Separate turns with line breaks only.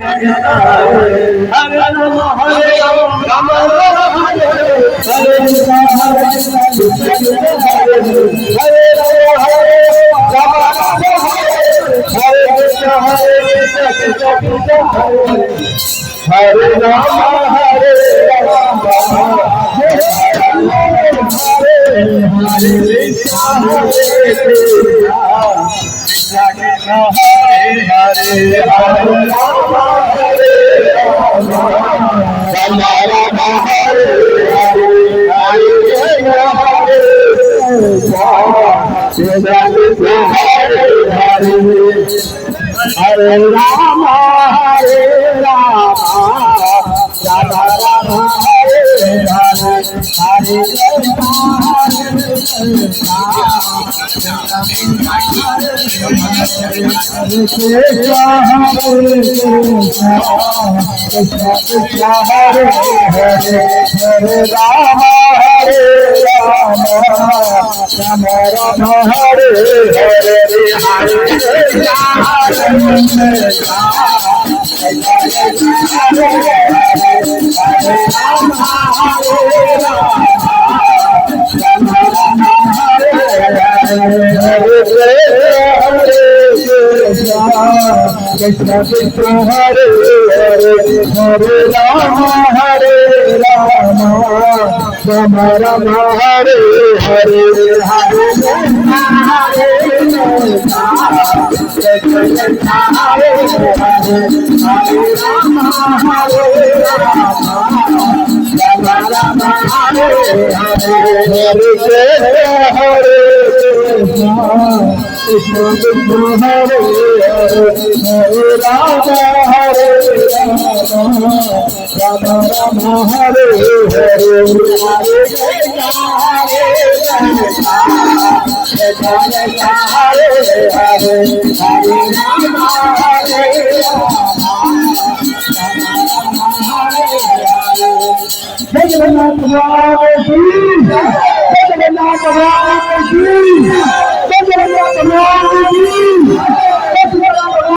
Hare Rama, Hare Rama, Rama Rama, Hare Hare, Hare Rama, Krishna Krishna Hare Hare Hare Rama Hare Rama Rama Rama Hare Hare Hare Krishna Hare Krishna Krishna Hare Hare Hare Rama Hare Rama Rama Rama Hare Hare Hare Krishna Krishna Hare Hare Hare Rama Hare Rama Rama Rama Hare Hare Hare Krishna Hare Krishna Krishna Krishna Hare Hare Hare Rama Hare Rama Rama Rama Hare Hare